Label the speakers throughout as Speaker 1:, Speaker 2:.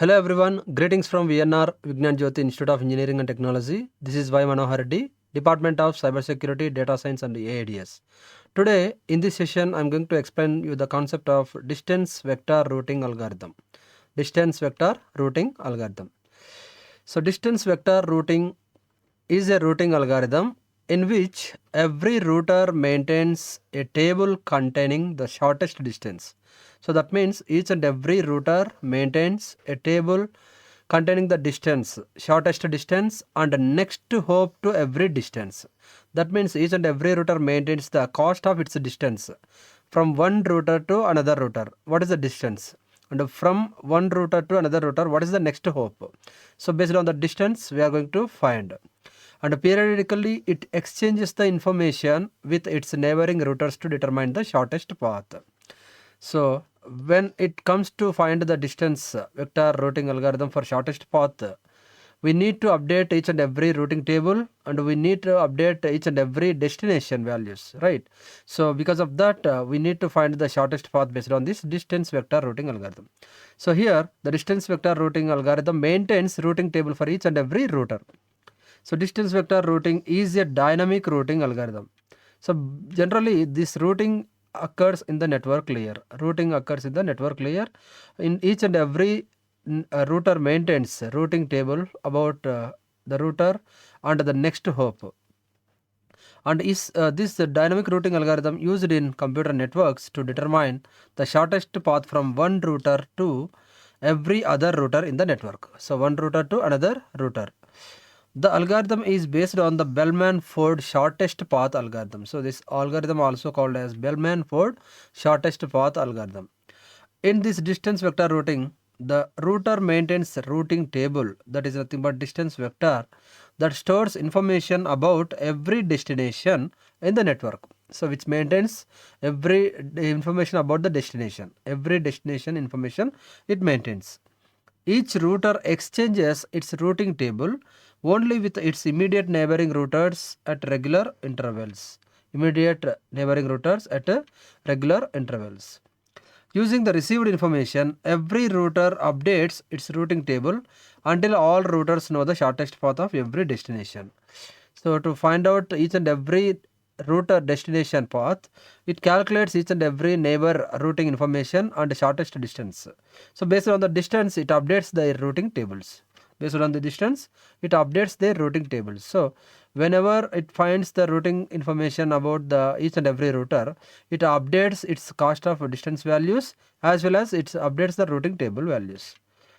Speaker 1: Hello everyone, greetings from VNR VIGNANA JYOTHI Institute of Engineering and Technology. This is Manohar Reddy, Department of Cybersecurity, Data Science and AIDS. Today in this session I am going to explain you the concept of distance vector routing algorithm. Distance vector routing algorithm. So distance vector routing is a routing algorithm in which every router maintains a table containing the shortest distance. So that means each and every router maintains a table containing the distance, shortest distance and next hop to every distance. That means each and every router maintains the cost of its distance from one router to another router. What is the distance? And from one router to another router, what is the next hop? So based on the distance, we are going to find. And periodically, it exchanges the information with its neighboring routers to determine the shortest path. So when it comes to find the distance vector routing algorithm for shortest path, we need to update each and every routing table and we need to update each and every destination values, right? So because of that, we need to find the shortest path based on this distance vector routing algorithm. So here the distance vector routing algorithm maintains routing table for each and every router. So distance vector routing is a dynamic routing algorithm. So generally this routing occurs in the network layer. Routing occurs in the network layer. In each and every router maintains routing table about the router and the next hop. And is this dynamic routing algorithm used in computer networks to determine the shortest path from one router to every other router in the network. So one router to another router. The algorithm is based on the Bellman-Ford shortest path algorithm. So this algorithm also called as Bellman-Ford shortest path algorithm. In this distance vector routing, the router maintains a routing table, that is nothing but distance vector, that stores information about every destination in the network. So which maintains every information about the destination. Every destination information it maintains. Each router exchanges its routing table only with its immediate neighboring routers at regular intervals. Immediate neighboring routers at regular intervals. Using the received information, every router updates its routing table until all routers know the shortest path of every destination. So to find out each and every router destination path, it calculates each and every neighbor routing information and shortest distance. So based on the distance, it updates the routing tables. Based on the distance, it updates their routing tables. So whenever it finds the routing information about the each and every router, it updates its cost of distance values as well as it updates the routing table values.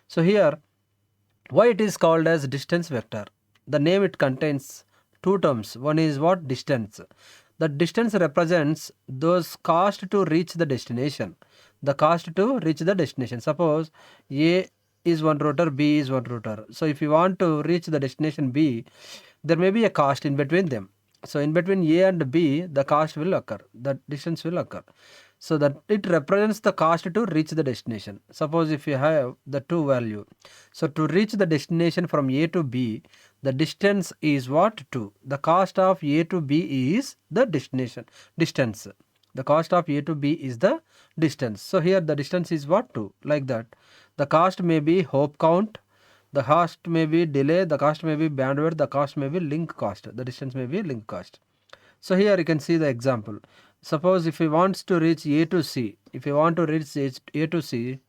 Speaker 1: So here, why it is called as distance vector? The name it contains two terms. One is what? Distance. The distance represents those cost to reach the destination. The cost to reach the destination. Suppose A is one router, B is one router. So if you want to reach the destination B, there may be a cost in between them. So in between A and B, the cost will occur. The distance will occur. So that it represents the cost to reach the destination. Suppose if you have the two value. So to reach the destination from A to B, the distance is what? 2. The cost of A to B is the destination distance. The cost of A to B is the distance. So here the distance is what? 2. Like that. The cost may be hop count. The cost may be delay. The cost may be bandwidth. The cost may be link cost. The distance may be link cost. So here you can see the example. Suppose if he wants to reach A to C, if you want to reach A to C,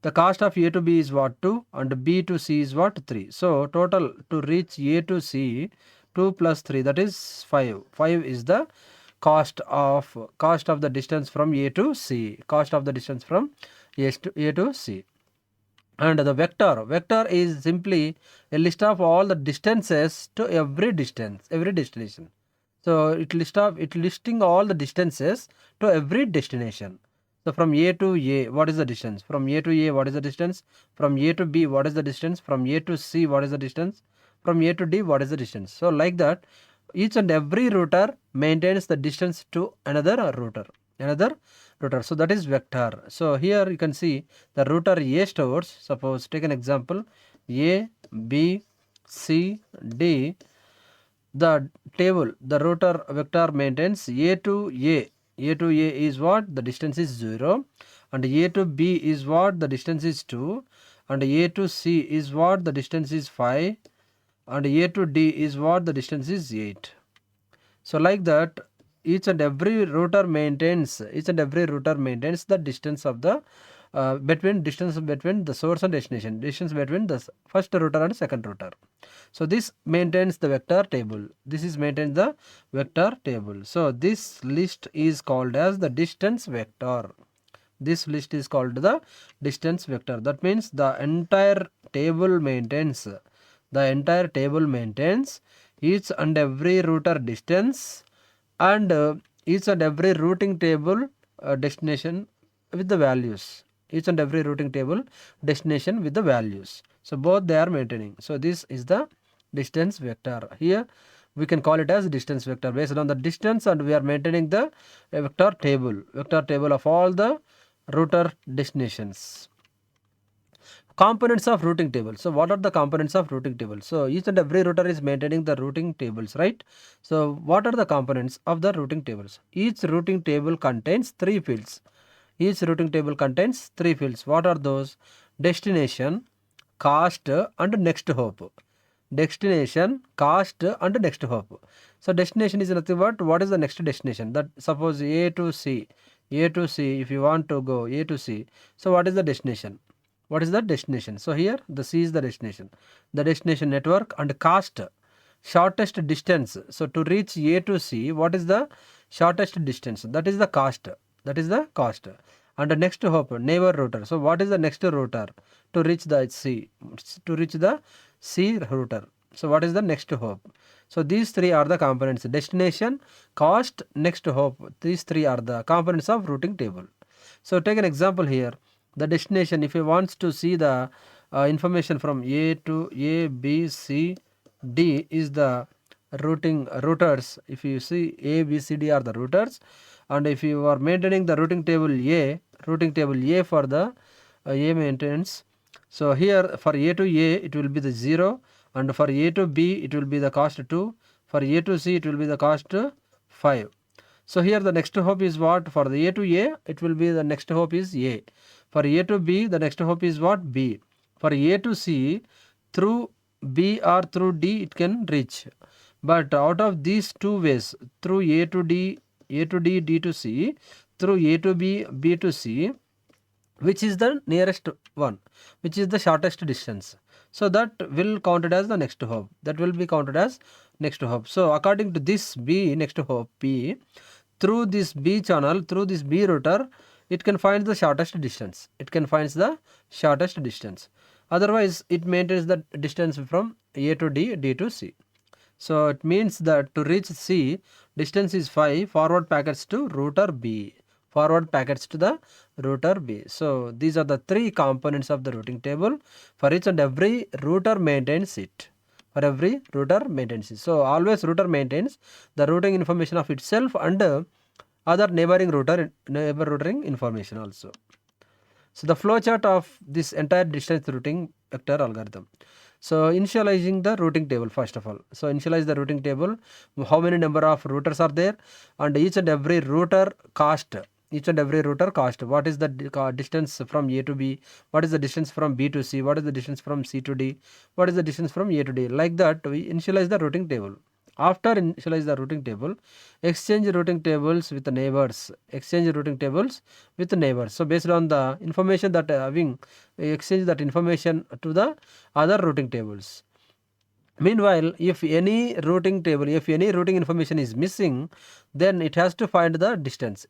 Speaker 1: the cost of A to B is what? 2 and B to C is what? 3. So total to reach A to C, 2 plus 3, that is 5. 5 is the cost of the distance from A to C. Cost of the distance from A to C. And the vector is simply a list of all the distances to every destination. So it listing all the distances to every destination. So from A to A, what is the distance? From A to A, what is the distance? From A to B, what is the distance? From A to C, what is the distance? From A to D, what is the distance? So like that, each and every router maintains the distance to another router. So that is vector. So here you can see the router A stores, suppose take an example, A, B, C, D. The table, the router vector maintains A to A. A to A is what? The distance is 0. and A to B is what? The distance is 2, and A to C is what? The distance is 5, and A to D is what? The distance is 8. So like that, each and every router maintains the distance of the distance between the source and destination, distance between the first router and second router. So this maintains the vector table. This is maintains the vector table. So this list is called as the distance vector. This list is called the distance vector. That means the entire table maintains each and every router distance and each and every routing table destination with the values. Each and every routing table destination with the values. So both they are maintaining. So this is the distance vector. Here we can call it as distance vector based on the distance, and we are maintaining the vector table of all the router destinations. Components of routing table. So what are the components of routing table? So each and every router is maintaining the routing tables, right? So what are the components of the routing tables? Each routing table contains 3 fields. Each routing table contains 3 fields. What are those? Destination, cost and next hop. Destination, cost and next hop. So destination is nothing but what is the next destination? That suppose A to C. If you want to go A to C. So what is the destination? What is the destination? So here the C is the destination. The destination network and cost, shortest distance. So to reach A to C, what is the shortest distance? That is the cost. And the next hop, neighbor router. So what is the next router to reach the C? To reach the C router. So what is the next hop? So these 3 are the components: destination, cost, next hop. These 3 are the components of routing table. So take an example here. The destination, if you wants to see the information from A to A, B, C, D is the routers. If you see A, B, C, D are the routers, and if you are maintaining the routing table A for the A maintenance. So here for A to A it will be the 0, and for A to B it will be the cost 2, for A to C it will be the cost 5. So here the next hop is what? For the A to A it will be the next hop is A. For A to B the next hop is what? B. For A to C, through B or through D it can reach. But out of these 2 ways, through A to D, D to C, through A to B, B to C, which is the nearest one, which is the shortest distance? So that will counted as the next hop. That will be counted as next hop. So according to this B, next hop B, through this B channel, through this B router, it can find the shortest distance. Otherwise, it maintains the distance from A to D, D to C. So it means that to reach C, distance is 5, forward packets to router B. So these are the 3 components of the routing table. For each and every router maintains it. So always router maintains the routing information of itself and other neighboring routing information also. So the flowchart of this entire distance routing vector algorithm. So initializing the routing table first of all. So initialize the routing table. How many number of routers are there, and each and every router cost. What is the distance from A to B? What is the distance from B to C? What is the distance from C to D? What is the distance from A to D? Like that we initialize the routing table. After initialize the routing table, exchange routing tables with the neighbors. So based on the information that having, exchange that information to the other routing tables. Meanwhile, if any routing information is missing, then it has to find the distance.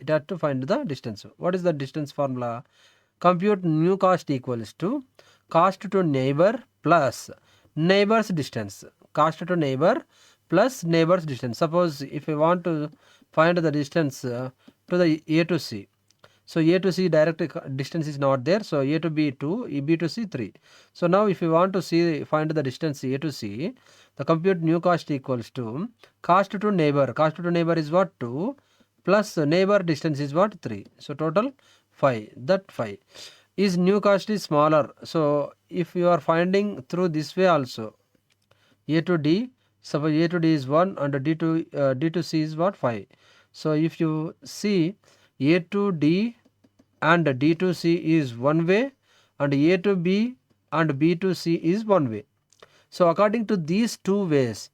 Speaker 1: What is the distance formula? Compute new cost equals to cost to neighbor plus neighbor's distance. Suppose if you want to find the distance to the A to C. So A to C direct distance is not there. So A to B 2, B to C 3. So now if you want to find the distance A to C, the compute new cost equals to cost to neighbor. Is what? 2 plus neighbor distance is what? 3. So total 5. That 5 is new cost is smaller. So if you are finding through this way also, A to D, suppose A to D is 1 and D to C is what? 5. So if you see A to D and D to C is one way, and A to B and B to C is one way. So according to these two ways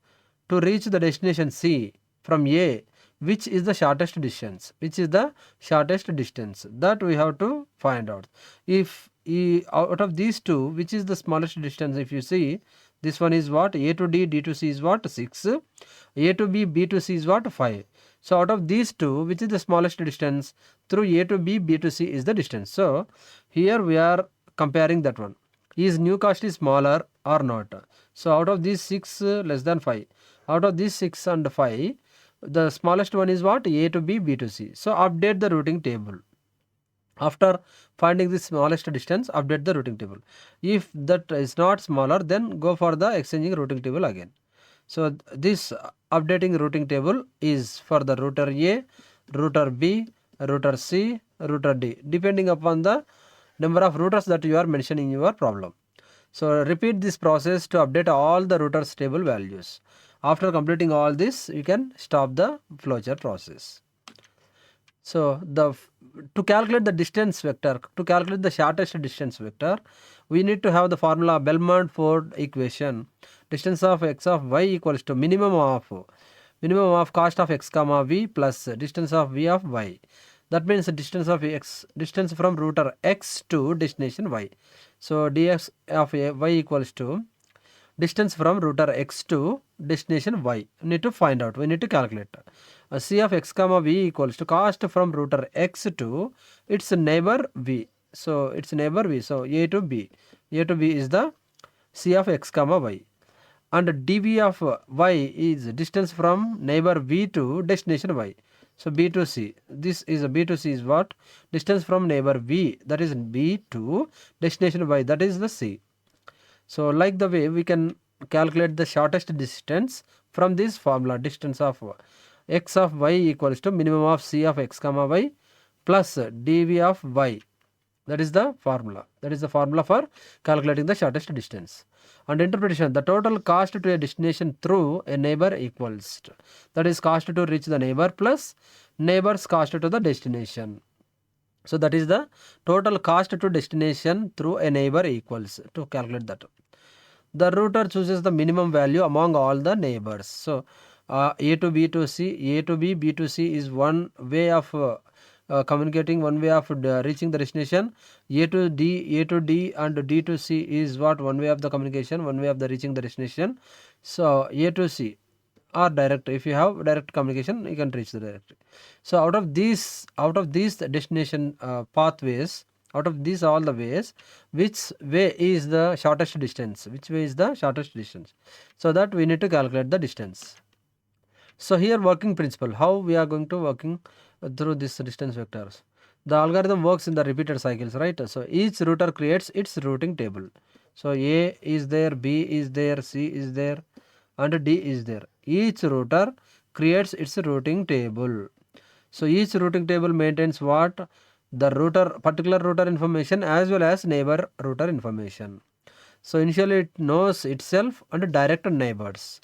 Speaker 1: to reach the destination C from A, which is the shortest distance? Which is the shortest distance? That we have to find out. If out of these two, which is the smallest distance? If you see, this one is what? A to D, D to C is what? 6. A to B, B to C is what? 5. So out of these two, which is the smallest distance? Through A to B, B to C is the distance. So here we are comparing that one. Is new cost is smaller or not? So out of these 6 less than 5. Out of these 6 and 5, the smallest one is what? A to B, B to C. So update the routing table. After finding the smallest distance, update the routing table. If that is not smaller, then go for the exchanging routing table again. So this updating routing table is for the router A, router B, router C, router D, depending upon the number of routers that you are mentioning in your problem. So repeat this process to update all the routers table values. After completing all this, you can stop the flowchart process. So to calculate the distance vector, to calculate the shortest distance vector, we need to have the formula Bellman-Ford equation. Distance of x of y equals to minimum of cost of x comma v plus distance of v of y. That means the distance of x, distance from router x to destination y. So dx of y equals to distance from router x to destination y. We need to find out, we need to calculate. C of x comma v equals to cost from router x to its neighbor v. So its neighbor v, so A to B. A to B is the C of x comma y. And dv of y is distance from neighbor v to destination y. So B to C, this is a B to C is what? Distance from neighbor v, that is B to destination y, that is the C. So like the way we can calculate the shortest distance from this formula, distance of x of y equals to minimum of C of x comma y plus dv of y. That is the formula. That is the formula for calculating the shortest distance. And interpretation, the total cost to a destination through a neighbor equals to, that is cost to reach the neighbor plus neighbor's cost to the destination. So that is the total cost to destination through a neighbor equals, to calculate that. The router chooses the minimum value among all the neighbors. So A to B to C, A to B, B to C is one way of communicating, one way of reaching the destination. A to D and D to C is what? One way of the communication, one way of the reaching the destination. So A to C or direct, if you have direct communication, you can reach the direct. So out of these destination pathways, out of these all the ways, which way is the shortest distance? Which way is the shortest distance? So that we need to calculate the distance. So here working principle, how we are going to working through this distance vectors. The algorithm works in the repeated cycles, right? So each router creates its routing table. So A is there, B is there, C is there, and D is there. Each router creates its routing table. So each routing table maintains what? The particular router information as well as neighbor router information. So initially it knows itself and direct neighbors.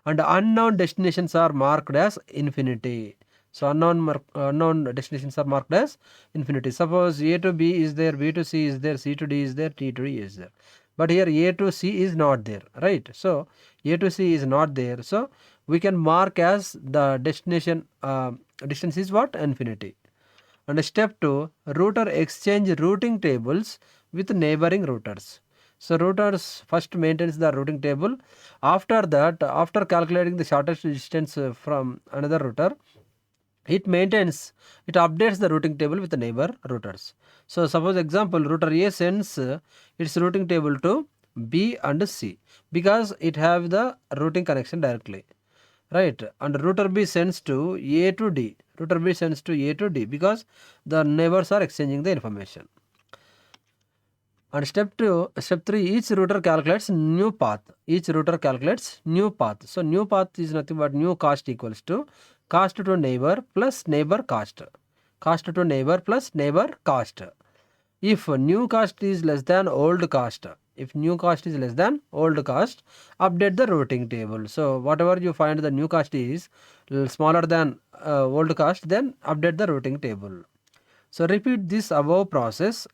Speaker 1: And unknown destinations are marked as infinity. So unknown destinations are marked as infinity. Suppose A to B is there, B to C is there, C to D is there, T to D is there. But here A to C is not there, right? So A to C is not there. So we can mark as the destination distance is what? Infinity. And step 2, router exchange routing tables with neighboring routers. So routers first maintains the routing table. After that, after calculating the shortest distance from another router, it updates the routing table with the neighbor routers. So suppose example, router A sends its routing table to B and C because it have the routing connection directly, right? And router B sends to A to D. Router B sends to A to D because the neighbors are exchanging the information. And step 3, each router calculates new path. Each router calculates new path. So new path is nothing but new cost equals to cost to neighbor plus neighbor cost. Cost to neighbor plus neighbor cost. If new cost is less than old cost, if new cost is less than old cost, update the routing table. So whatever you find the new cost is smaller than old cost, then update the routing table. So repeat this above process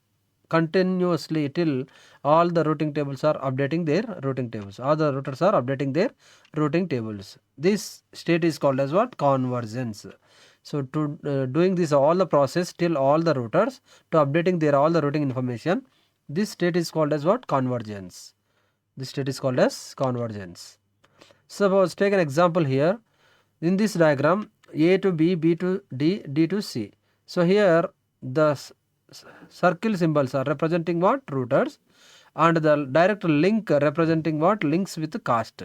Speaker 1: continuously till all the routing tables are updating their routing tables. All the routers are updating their routing tables. This state is called as what? Convergence. So to doing this all the process till all the routers to updating their all the routing information, this state is called as what? Convergence. This state is called as convergence. Suppose take an example here. In this diagram, A to B, B to D, D to C. So here the circle symbols are representing what? Routers, and the direct link representing what? Links with caste.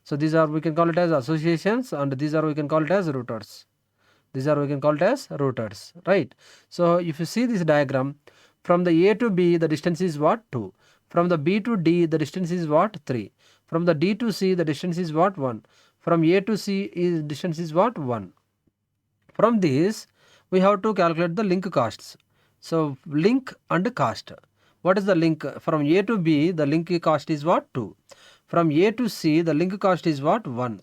Speaker 1: So these are, we can call it as associations, and these are, we can call it as routers. These are, we can call it as routers, right? So if you see this diagram, from the A to B the distance is what? 2. From the B to D the distance is what? 3. From the D to C the distance is what? 1. From A to C is distance is what? 1. From this we have to calculate the link costs. So link and cost. What is the link? From A to B the link cost is what? 2. From A to C the link cost is what? 1.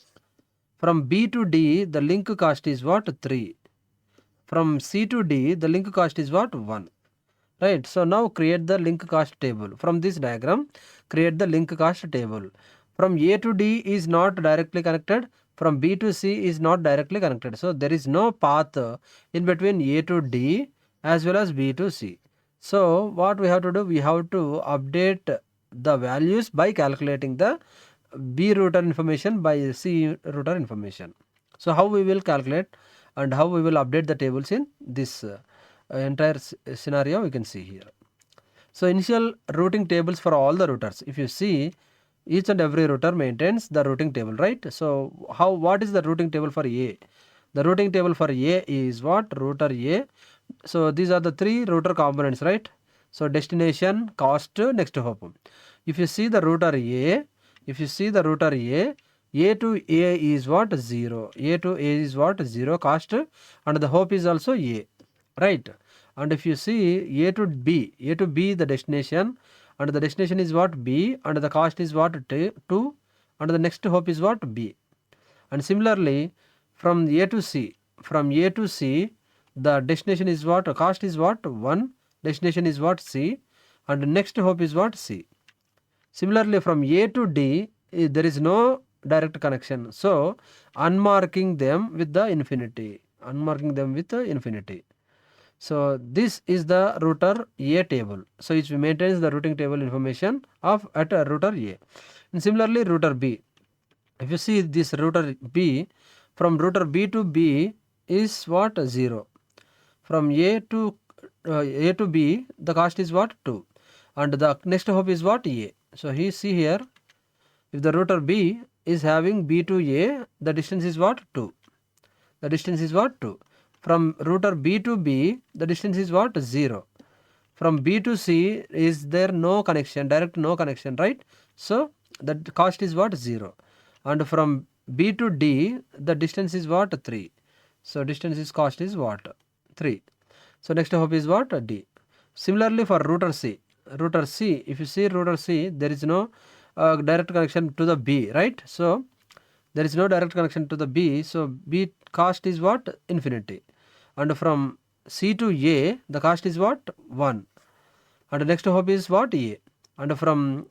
Speaker 1: From B to D the link cost is what? 3. From C to D the link cost is what? 1. Right. So now create the link cost table. From this diagram create the link cost table. From A to D is not directly connected. From B to C is not directly connected. So there is no path in between A to D as well as B to C. So what we have to do? We have to update the values by calculating the B router information by C router information. So how we will calculate and how we will update the tables in this entire scenario we can see here. So initial routing tables for all the routers. If you see, each and every router maintains the routing table, right? So what is the routing table for A? The routing table for A is what? Router A. So these are the 3 router components, right? So destination, cost, next hop. If you see the router A, A to A is what? 0. A to A is what? 0 cost, and the hop is also A, right? And if you see A to B the destination, and the destination is what? B, and the cost is what? 2, and the next hop is what? B. And similarly from A to C, the destination is what? Cost is what? 1, destination is what? C, and the next hop is what? C. Similarly from A to D there is no direct connection, so unmarking them with the infinity. So this is the router A table. So it maintains the routing table information of at router A. And similarly router B. If you see this router B, from router B to B is what? 0. From A to B the cost is what? 2, and the next hop is what? A. So see here, if the router B is having B to A, the distance is what? 2. From router B to B the distance is what? 0. From B to C is there no connection, direct no connection, right? So the cost is what? 0. And from B to D the distance is what? 3. So cost is what? 3. So next hop is what? D. Similarly for router C, if you see router C, there is no direct connection to the B, right? So there is no direct connection to the B, so B cost is what? Infinity. And from C to A the cost is what? 1, and the next hop is what? A. And from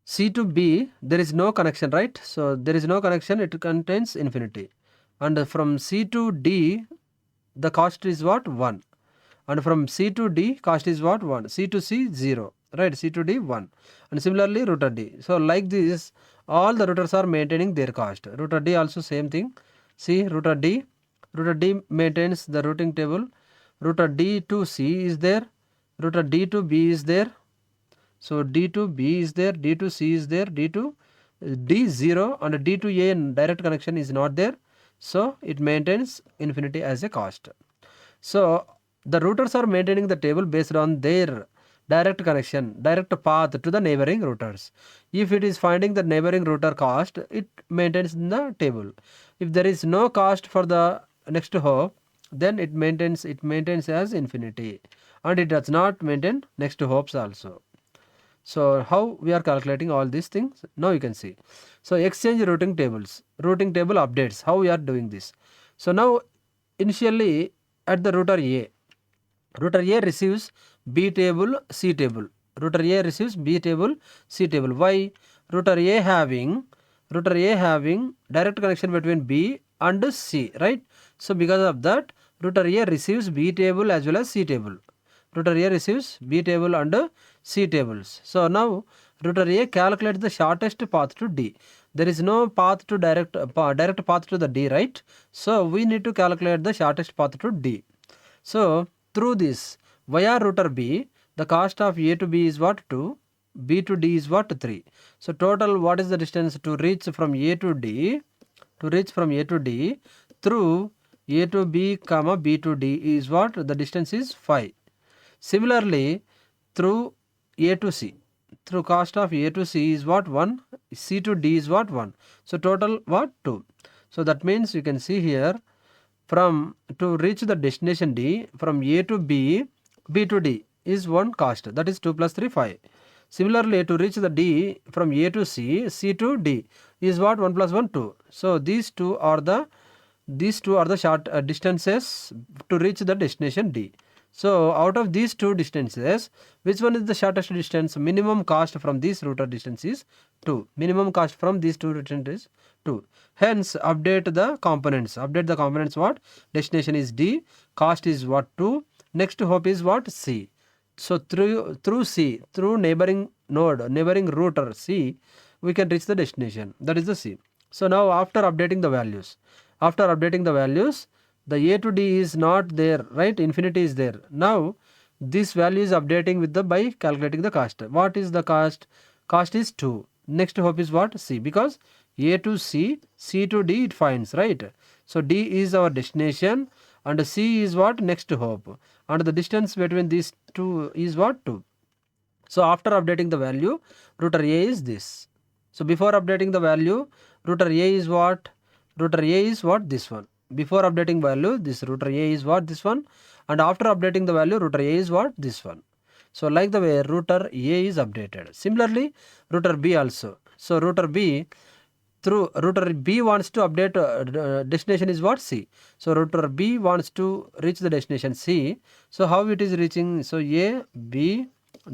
Speaker 1: C to B there is no connection, right? So there is no connection, it contains infinity. And from C to D the cost is what? 1, and from C to D cost is what? 1. C to C 0, right? C to D 1, and similarly router D. So like this all the routers are maintaining their cost. Router D also same thing. See router D maintains the routing table. Router D to C is there, router D to B is there. So D to B is there, D to C is there, D to D 0, and D to A direct connection is not there. So it maintains infinity as a cost. So the routers are maintaining the table based on their direct connection, direct path to the neighboring routers. If it is finding the neighboring router cost, it maintains in the table. If there is no cost for the next hop, then it maintains as infinity, and it does not maintain next hops also. So how we are calculating all these things? Now you can see. So exchange routing tables, routing table updates, how we are doing this. So now initially at the router A, Router A receives B table, C table. Router A receives B table, C table. Why? Router A having direct connection between B and C, right? So because of that, router A receives B table as well as C table. Router A receives B table and C tables. So now router A calculates the shortest path to D. There is no path to direct path to the D, right? So we need to calculate the shortest path to D. So through this, via router B, the cost of A to B is what? 2. B to D is what? 3. So total, what is the distance to reach from A to D? To reach from A to D through A to B, comma B to D is what? The distance is 5. Similarly, through A to C, through cost of A to C is what? 1. C to D is what? 1. So total what? 2. So that means you can see here, from to reach the destination D, from A to B, B to D is 1 cost, that is 2 plus 3, 5. Similarly, to reach the D from A to C, C to D is what? 1 plus 1, 2. So these two are the short distances to reach the destination D. So out of these two distances, which one is the shortest distance? Minimum cost from this router distance is 2. Minimum cost from these two distances is 2. Hence, update the components. Update the components what? Destination is D. Cost is what? 2. Next hop is what? C. So through C, through neighboring node, neighboring router C, we can reach the destination. That is the C. So now after updating the values, the A to D is not there, right? Infinity is there. Now this value is updating with the by calculating the cost. What is the cost? Cost is 2. Next hop is what? C, because A to C, C to D it finds, right? So D is our destination and C is what? Next hop, and the distance between these two is what? 2. So after updating the value, router A is this. So before updating the value, router A is what? Router A is what? This one. Before updating value, this router A is what? This one. And after updating the value, router A is what? This one. So like the way router A is updated. Similarly, router B also. So router B, through router B wants to update destination is what? C. So router B wants to reach the destination C. So how it is reaching? So A, B,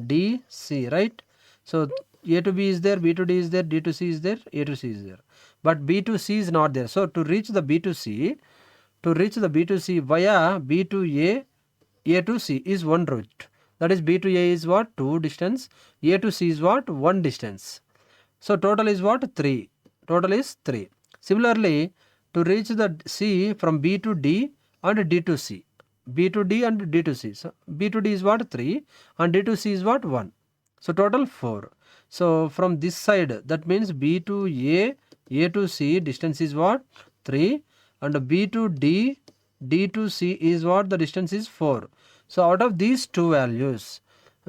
Speaker 1: D, C, right? So A to B is there, B to D is there, D to C is there, A to C is there. But B to C is not there. So to reach the B to C, via B to A to C is one route. That is B to A is what? 2 distance. A to C is what? 1 distance. So total is what? 3. Total is 3. Similarly, to reach the C from B to D and D to C. B to D and D to C. So B to D is what? 3 and D to C is what? 1. So total 4. So from this side, that means B to A to C distance is what? 3, and B to D, D to C is what? The distance is 4. So out of these two values,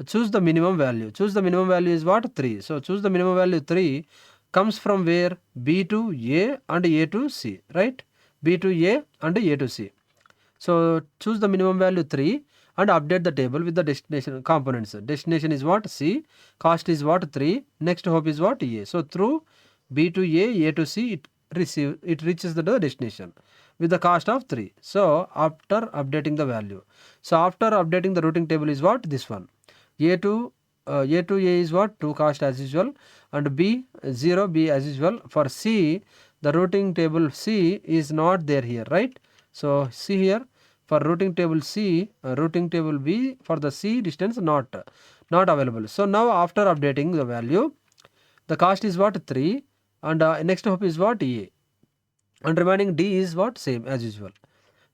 Speaker 1: choose the minimum value. Choose the minimum value is what? 3. So choose the minimum value 3 comes from where? B to A and A to C, right? B to A and A to C. So choose the minimum value 3 and update the table with the destination components. Destination is what? C. Cost is what? 3. Next hop is what? A. So through B to A to C, it reaches the destination with the cost of 3. So after updating the value. So after updating the routing table is what? This one. A to A is what? 2 cost as usual, and B 0, B as usual. For C, the routing table C is not there here, right? So see here, for routing table C, routing table B, for the C distance not available. So now after updating the value, the cost is what? 3, and next hop is what? A, and remaining D is what? Same as usual.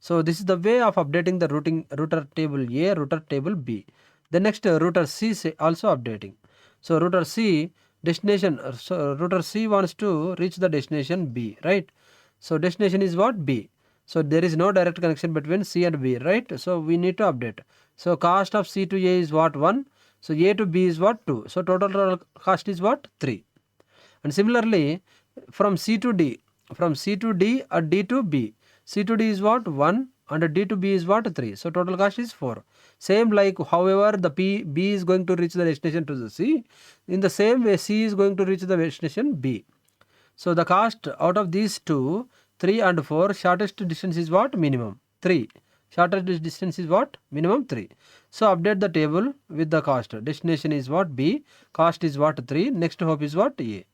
Speaker 1: So this is the way of updating the router table A, router table B. The next router C also updating. So router C destination, so router C wants to reach the destination B, right? So destination is what? B. So there is no direct connection between C and B, right? So we need to update. So cost of C to A is what? 1. So A to B is what? 2. So total cost is what? 3. And similarly, from C to D and D to B. C to D is what? 1, and D to B is what? 3. So total cost is 4. Same like however the B is going to reach the destination to the C, in the same way C is going to reach the destination B. So the cost out of these two, 3 and 4, shortest distance is what? Minimum 3. Shortest distance is what? Minimum 3. So update the table with the cost. Destination is what? B. Cost is what? 3. Next hop is what? A.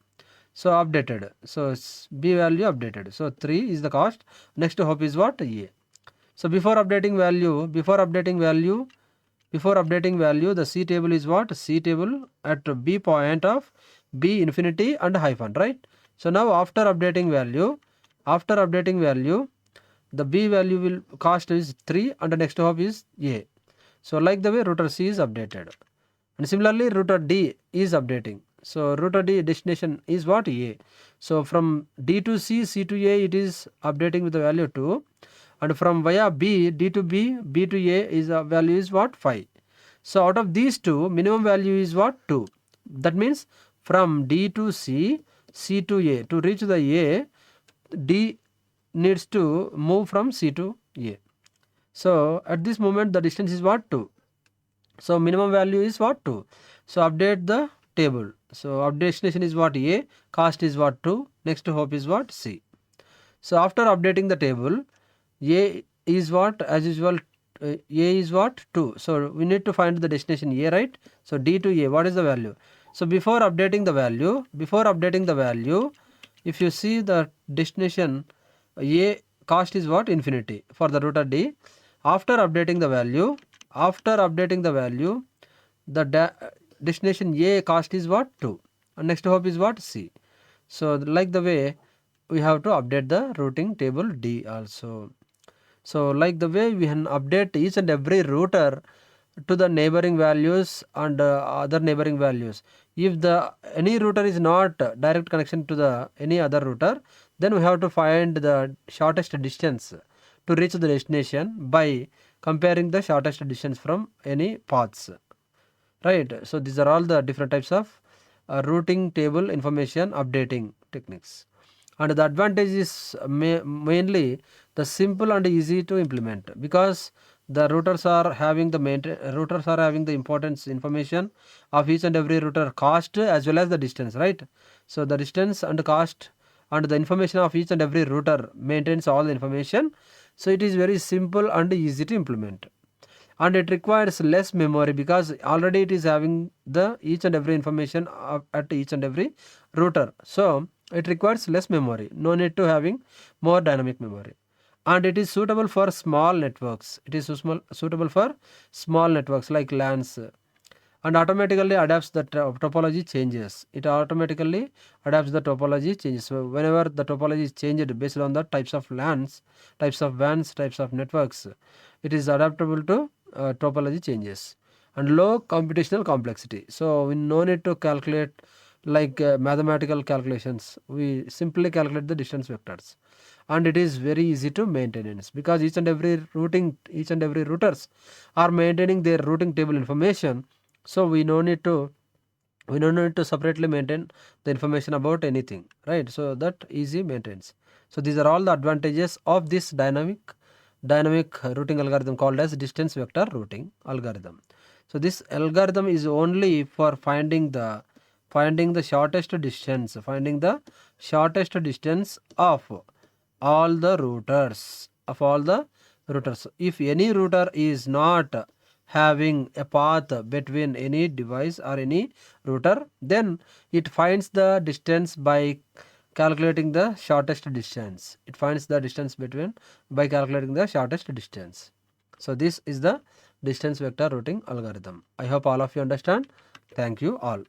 Speaker 1: So updated. So B value updated. So 3 is the cost. Next hop is what? A. So before updating value, the C table is what? C table at B point of B infinity and hyphen, right? So now after updating value, the B value will cost is 3 and the next hop is A. So like the way router C is updated. And similarly router D is updating. So router D destination is what? A. So from D to C, C to A it is updating with the value 2. And from via B, D to B, B to A is value is what? 5. So out of these two, minimum value is what? 2. That means from D to C, C to A. To reach the A, D needs to move from C to A. So at this moment the distance is what? 2. So minimum value is what? 2. So update the table. So destination is what? A. Cost is what? 2. Next hop is what? C. So after updating the table, A is what? As usual, A is what? 2. So we need to find the destination A, right? So D to A, what is the value? So before updating the value, if you see the destination A cost is what? Infinity for the router D. After updating the value, the destination A cost is what? 2. And next hop is what? C. So like the way we have to update the routing table D also. So like the way we can update each and every router to the neighboring values and other neighboring values. If any router is not direct connection to the any other router, then we have to find the shortest distance to reach the destination by comparing the shortest distance from any paths. Right. So these are all the different types of routing table information updating techniques. And the advantage is mainly the simple and easy to implement, because the routers are having the importance information of each and every router cost as well as the distance, right? So the distance and cost and the information of each and every router maintains all the information. So it is very simple and easy to implement, and it requires less memory because already it is having the each and every information at each and every router. So it requires less memory, no need to having more dynamic memory, and it is suitable for small networks. It is suitable for small networks like LANs, and automatically adapts the topology changes. It automatically adapts the topology changes. So whenever the topology is changed based on the types of LANs, types of WANs, types of networks, it is adaptable to topology changes. And low computational complexity. So we no need to calculate like mathematical calculations. We simply calculate the distance vectors, and it is very easy to maintenance because each and every routers are maintaining their routing table information. So we no need to separately maintain the information about anything, right? So that easy maintenance. So these are all the advantages of this dynamic routing algorithm called as distance vector routing algorithm. So this algorithm is only for finding the shortest distance, of all the routers, If any router is not having a path between any device or any router, then it finds the distance by calculating the shortest distance. By calculating the shortest distance. So this is the distance vector routing algorithm. I hope all of you understand. Thank you all.